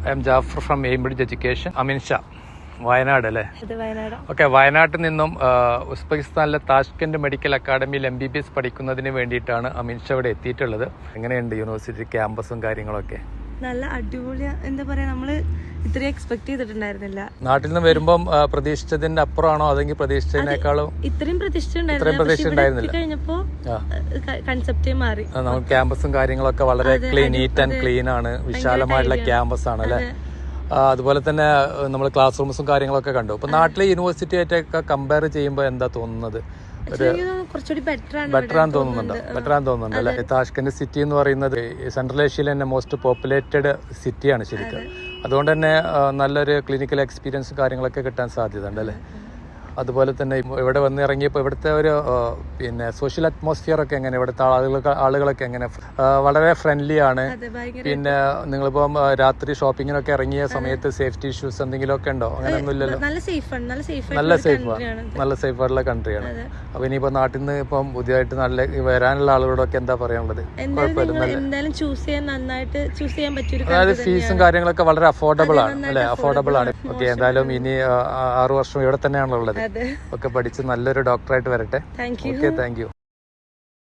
I am Jafar from Aimbridge Education. Amin Shah, Wayanad അല്ലേ? Okay, വയനാട്ടിൽ നിന്നും ഉസ്ബെക്കിസ്ഥാനിലെ താഷ്കന്റ് മെഡിക്കൽ അക്കാഡമിയിൽ MBBS പഠിക്കുന്നതിന് വേണ്ടിയിട്ടാണ് അമിൻ ഷാ ഇവിടെ എത്തിയിട്ടുള്ളത്. എങ്ങനെയുണ്ട് യൂണിവേഴ്സിറ്റി ക്യാമ്പസും കാര്യങ്ങളൊക്കെ? നല്ല അടിപൊളി. എന്താ പറയാ, നമ്മള് ഇത്രയും എക്സ്പെക്ട് ചെയ്തിട്ടുണ്ടായിരുന്നില്ല. നാട്ടിൽ നിന്ന് വരുമ്പം പ്രതീക്ഷിച്ചതിന്റെ അപ്പുറമാണോ അതെങ്കിൽ പ്രതീക്ഷിച്ചതിനേക്കാളും? ഇത്രയും പ്രതീക്ഷ കഴിഞ്ഞപ്പോ കൺസെപ്റ്റേ മാറി. നമുക്ക് ക്യാമ്പസും കാര്യങ്ങളൊക്കെ വളരെ നീറ്റ് ആൻഡ് ക്ലീൻ ആണ്, വിശാലമായിട്ടുള്ള ക്യാമ്പസ് ആണ് അല്ലെ? അതുപോലെ തന്നെ നമ്മൾ ക്ലാസ് റൂംസും കാര്യങ്ങളൊക്കെ കണ്ടു. ഇപ്പൊ നാട്ടിലെ യൂണിവേഴ്സിറ്റി ആയിട്ടൊക്കെ കമ്പയർ ചെയ്യുമ്പോൾ എന്താ തോന്നുന്നത്? ബെറ്റർ ആണെന്ന് തോന്നുന്നുണ്ട് അല്ലെ? താഷ്കന്റ് സിറ്റി എന്ന് പറയുന്നത് സെൻട്രൽ ഏഷ്യയിലെ തന്നെ മോസ്റ്റ് പോപ്പുലേറ്റഡ് സിറ്റിയാണ് ശരിക്കും. അതുകൊണ്ട് തന്നെ നല്ലൊരു ക്ലിനിക്കൽ എക്സ്പീരിയൻസ് കാര്യങ്ങളൊക്കെ കിട്ടാൻ സാധ്യത ഉണ്ട് അല്ലേ? അതുപോലെ തന്നെ ഇവിടെ വന്ന് ഇറങ്ങിയപ്പോൾ ഇവിടുത്തെ ഒരു സോഷ്യൽ അറ്റ്മോസ്ഫിയർ ഒക്കെ എങ്ങനെ? ഇവിടുത്തെ ആളുകളൊക്കെ എങ്ങനെ? വളരെ ഫ്രണ്ട്ലി ആണ്. പിന്നെ നിങ്ങളിപ്പം രാത്രി ഷോപ്പിങ്ങിനൊക്കെ ഇറങ്ങിയ സമയത്ത് സേഫ്റ്റി ഇഷ്യൂസ് എന്തെങ്കിലും ഒക്കെ ഉണ്ടോ? അങ്ങനെയൊന്നും ഇല്ലല്ലോ. നല്ല സേഫ് ആയിട്ടുള്ള കൺട്രിയാണ്. അപ്പൊ ഇനിയിപ്പോ നാട്ടിൽ നിന്ന് ഇപ്പം പുതിയതായിട്ട് നല്ല വരാനുള്ള ആളുകളോടൊക്കെ എന്താ പറയാനുള്ളത്? അതായത് ഫീസും കാര്യങ്ങളൊക്കെ വളരെ അഫോർഡബിൾ ആണ് അല്ലെ? അഫോർഡബിൾ ആണ്. ഓക്കെ, എന്തായാലും ഇനി 6 വർഷം ഇവിടെ തന്നെയാണല്ലോ ഉള്ളത്. ഒക്കെ പഠിച്ച് നല്ലൊരു ഡോക്ടറായിട്ട് വരട്ടെ. Okay, thank you.